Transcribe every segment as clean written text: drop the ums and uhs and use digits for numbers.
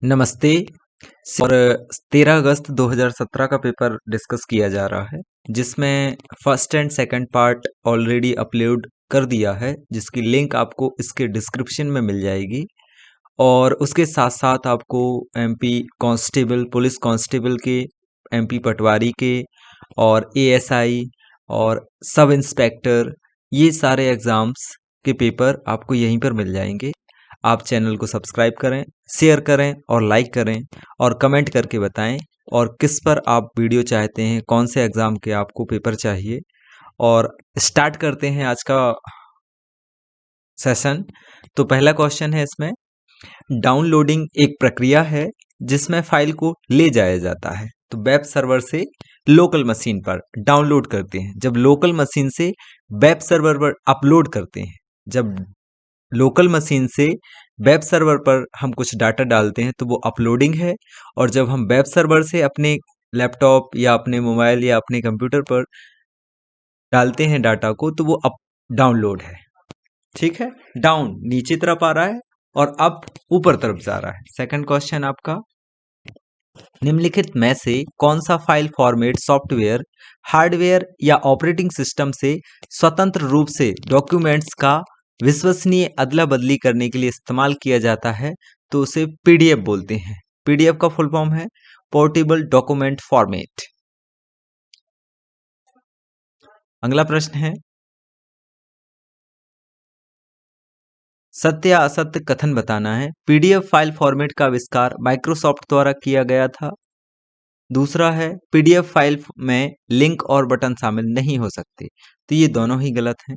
नमस्ते। और 13 अगस्त 2017 का पेपर डिस्कस किया जा रहा है, जिसमें first and second part already upload कर दिया है, जिसकी लिंक आपको इसके डिस्क्रिप्शन में मिल जाएगी। और उसके साथ साथ आपको एमपी कांस्टेबल, पुलिस कांस्टेबल के, एमपी पटवारी के और एएसआई और सब इंस्पेक्टर, ये सारे एग्ज़ाम्स के पेपर आपको यहीं पर मिल जाएंगे। आप चैनल को सब्सक्राइब करें, शेयर करें और लाइक करें और कमेंट करके बताएं और किस पर आप वीडियो चाहते हैं, कौन से एग्ज़ाम के आपको पेपर चाहिए। और स्टार्ट करते हैं आज का सेशन। तो पहला क्वेश्चन है इसमें, डाउनलोडिंग एक प्रक्रिया है जिसमें फाइल को ले जाया जाता है। तो वेब सर्वर से लोकल मशीन पर डाउनलोड करते हैं, जब लोकल मशीन से वेब सर्वर पर अपलोड करते हैं। जब लोकल मशीन से वेब सर्वर पर हम कुछ डाटा डालते हैं तो वो अपलोडिंग है, और जब हम वेब सर्वर से अपने लैपटॉप या अपने मोबाइल या अपने कंप्यूटर पर डालते हैं डाटा को तो वो अप डाउनलोड है। ठीक है, डाउन नीचे तरफ आ रहा है और अप ऊपर तरफ जा रहा है। सेकंड क्वेश्चन आपका, निम्नलिखित में से कौन सा फाइल फॉर्मेट सॉफ्टवेयर, हार्डवेयर या ऑपरेटिंग सिस्टम से स्वतंत्र रूप से डॉक्यूमेंट्स का विश्वसनीय अदला बदली करने के लिए इस्तेमाल किया जाता है? तो उसे पीडीएफ बोलते हैं। पीडीएफ का फुल फॉर्म है पोर्टेबल डॉक्यूमेंट फॉर्मेट। अगला प्रश्न है, सत्य या असत्य कथन बताना है। पीडीएफ फाइल फॉर्मेट का आविष्कार माइक्रोसॉफ्ट द्वारा किया गया था। दूसरा है, पीडीएफ फाइल में लिंक और बटन शामिल नहीं हो सकते। तो ये दोनों ही गलत हैं।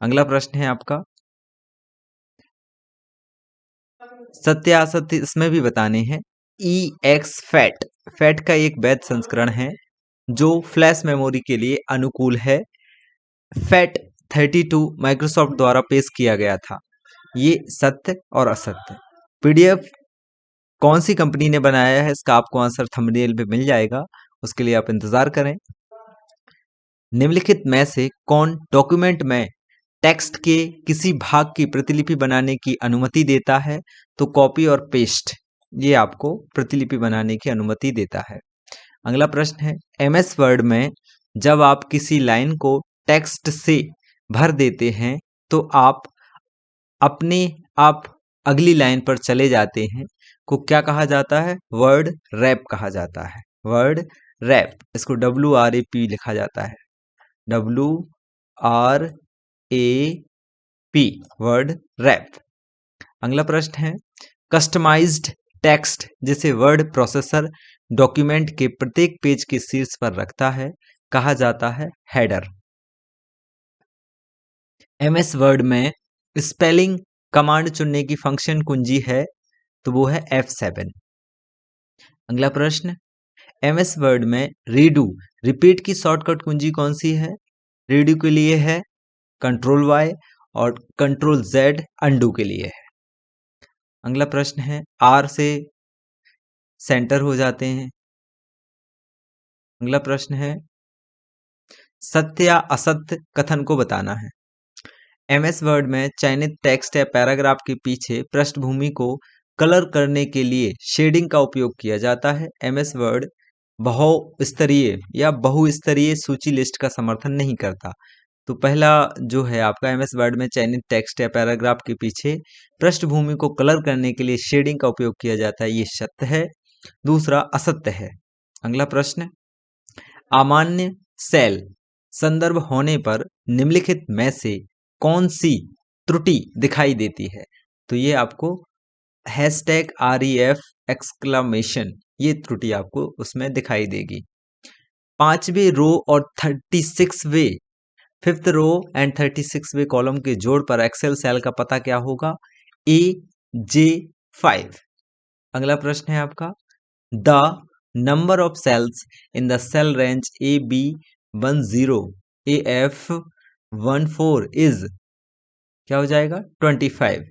अगला प्रश्न है आपका, सत्य असत्य इसमें भी बताने हैं। ई एक्स फैट, फैट का एक वैध संस्करण है जो फ्लैश मेमोरी के लिए अनुकूल है। फैट 32 माइक्रोसॉफ्ट द्वारा पेश किया गया था। ये सत्य और असत्य। पीडीएफ कौन सी कंपनी ने बनाया है, इसका आपको आंसर थंबनेल पे मिल जाएगा, उसके लिए आप इंतजार करें। निम्नलिखित में से कौन डॉक्यूमेंट में टेक्स्ट के किसी भाग की प्रतिलिपि बनाने की अनुमति देता है? तो कॉपी और पेस्ट, ये आपको प्रतिलिपि बनाने की अनुमति देता है। अगला प्रश्न है, एमएस वर्ड में जब आप किसी लाइन को टेक्स्ट से भर देते हैं तो आप अपने आप अगली लाइन पर चले जाते हैं को क्या कहा जाता है? वर्ड रैप कहा जाता है। वर्ड रैप, इसको WRAP लिखा जाता है। WRAP, word rap. अगला प्रश्न है, कस्टमाइज्ड टेक्स्ट जिसे वर्ड प्रोसेसर डॉक्यूमेंट के प्रत्येक पेज के शीर्ष पर रखता है कहा जाता है हेडर। एमएस वर्ड में स्पेलिंग कमांड चुनने की फंक्शन कुंजी है, तो वो है F7। अगला प्रश्न, एमएस वर्ड में रीडू, रिपीट की शॉर्टकट कुंजी कौन सी है? रीडू के लिए है Ctrl+Y और Ctrl+Z अनडू के लिए है। अगला प्रश्न है, R से सेंटर हो जाते हैं। अगला प्रश्न है, सत्य या असत्य कथन को बताना है। एमएस वर्ड में चयनित टेक्स्ट या पैराग्राफ के पीछे पृष्ठभूमि को कलर करने के लिए शेडिंग का उपयोग किया जाता है। एमएस वर्ड बहुस्तरीय या बहुस्तरीय सूची लिस्ट का समर्थन नहीं करता। तो पहला जो है आपका, एमएस वर्ड में चयनित टेक्स्ट या पैराग्राफ के पीछे पृष्ठभूमि को कलर करने के लिए शेडिंग का उपयोग किया जाता है, ये सत्य है। दूसरा असत्य है। अगला प्रश्न, अमान्य सेल संदर्भ होने पर निम्नलिखित में से कौन सी त्रुटि दिखाई देती है? तो ये आपको #REF एक्सक्लेमेशन, ये त्रुटि आपको उसमें दिखाई देगी। 5वें रो और 36वें, 5th रो एंड 36वें कॉलम के जोड़ पर एक्सेल सेल का पता क्या होगा? AJ5। अगला प्रश्न है आपका, the number of cells in the cell range AB10 AF14 is, क्या हो जाएगा? 25।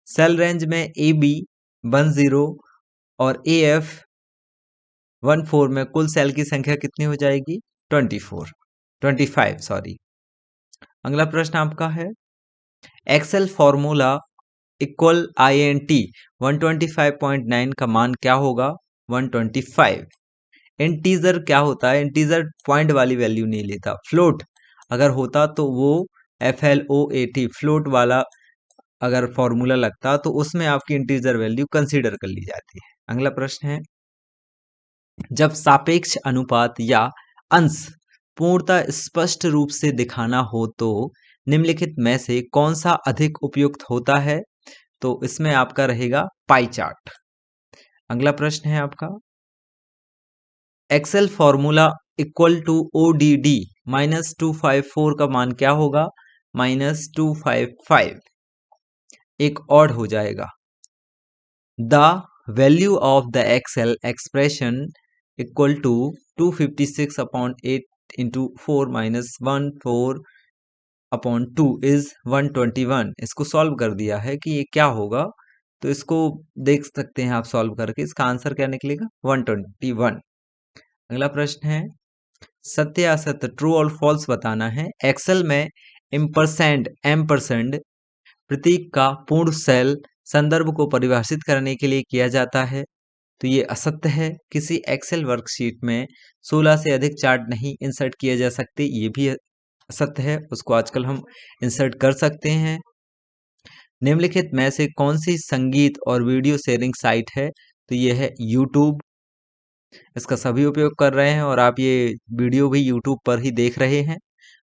सेल रेंज में AB10 और AF14 में कुल सेल की संख्या कितनी हो जाएगी? 25 सॉरी। अगला प्रश्न आपका है, एक्सेल फॉर्मूला इक्वल INT 125.9 का मान क्या होगा? 125। इंटीजर क्या होता है? इंटीजर पॉइंट वाली वैल्यू नहीं लेता, फ्लोट अगर होता तो वो FLOAT फ्लोट वाला अगर फॉर्मूला लगता तो उसमें आपकी इंटीजर वैल्यू कंसीडर कर ली जाती है। अगला प्रश्न है, जब सापेक्ष अनुपात या अंश पूर्णतः स्पष्ट रूप से दिखाना हो तो निम्नलिखित में से कौन सा अधिक उपयुक्त होता है? तो इसमें आपका रहेगा पाई चार्ट। अगला प्रश्न है आपका, Excel formula equal to ODD -254 का मान क्या होगा? -255। एक ऑड हो जाएगा। The value of the Excel expression equal to 256/8 into 4 -14/2 is 121। इसको सॉल्व कर दिया है कि ये क्या होगा, तो इसको देख सकते हैं आप सॉल्व करके। इसका आंसर क्या निकलेगा? 121। अगला प्रश्न है, सत्य असत्य ट्रू और फॉल्स बताना है। एक्सेल में एम्परसेंड प्रतीक का पूर्ण सेल संदर्भ को परिभाषित करने के लिए किया जाता है, तो ये असत्य है। किसी एक्सेल वर्कशीट में 16 से अधिक चार्ट नहीं इंसर्ट किए जा सकते, ये भी असत्य है। उसको आजकल हम इंसर्ट कर सकते हैं। निम्नलिखित में से कौन सी संगीत और वीडियो शेयरिंग साइट है? तो ये है यूट्यूब। इसका सभी उपयोग कर रहे हैं और आप ये वीडियो भी यूट्यूब पर ही देख रहे हैं।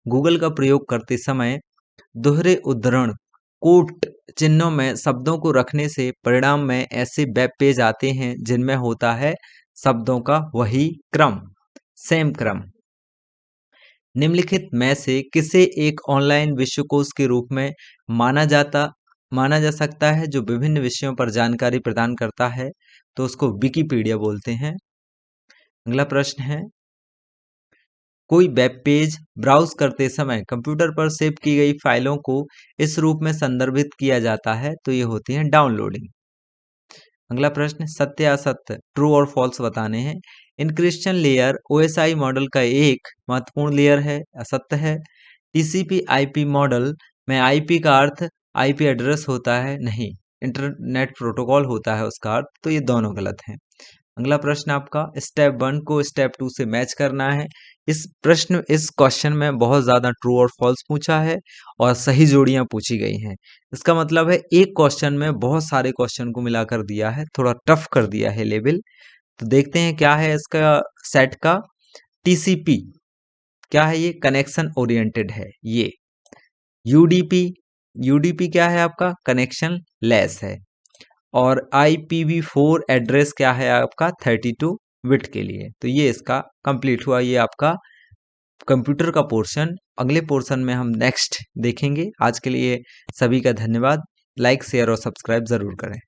गूगल का प्रयोग करते समय दोहरे उद्धरण कोट चिन्हों में शब्दों को रखने से परिणाम में ऐसे वेब पेज आते हैं जिनमें होता है शब्दों का वही क्रम, सेम क्रम। निम्नलिखित में से किसे एक ऑनलाइन विश्वकोश के रूप में माना जा सकता है जो विभिन्न विषयों पर जानकारी प्रदान करता है? तो उसको विकिपीडिया बोलते हैं। अगला प्रश्न है, कोई वेब पेज ब्राउज करते समय कंप्यूटर पर सेव की गई फाइलों को इस रूप में संदर्भित किया जाता है, तो ये होती है डाउनलोडिंग। अगला प्रश्न, सत्य असत्य ट्रू और फॉल्स बताने हैं। इनक्रिप्शन लेयर OSI मॉडल का एक महत्वपूर्ण लेयर है, असत्य है। TCP IP मॉडल में IP का अर्थ IP एड्रेस होता है, नहीं, इंटरनेट प्रोटोकॉल होता है उसका अर्थ, तो ये दोनों गलत हैं। अगला प्रश्न आपका, स्टेप 1 को स्टेप 2 से मैच करना है। इस क्वेश्चन में बहुत ज्यादा ट्रू और फॉल्स पूछा है और सही जोड़ियां पूछी गई हैं। इसका मतलब है एक क्वेश्चन में बहुत सारे क्वेश्चन को मिलाकर दिया है, थोड़ा टफ कर दिया है लेवल। तो देखते हैं क्या है इसका सेट का। TCP क्या है? ये कनेक्शन ओरिएंटेड है। ये UDP क्या है आपका? कनेक्शन लेस है। और IPv4 एड्रेस क्या है आपका? 32 बिट के लिए। तो ये इसका कंप्लीट हुआ, ये आपका कंप्यूटर का पोर्शन। अगले पोर्शन में हम नेक्स्ट देखेंगे। आज के लिए सभी का धन्यवाद। लाइक शेयर और सब्सक्राइब जरूर करें।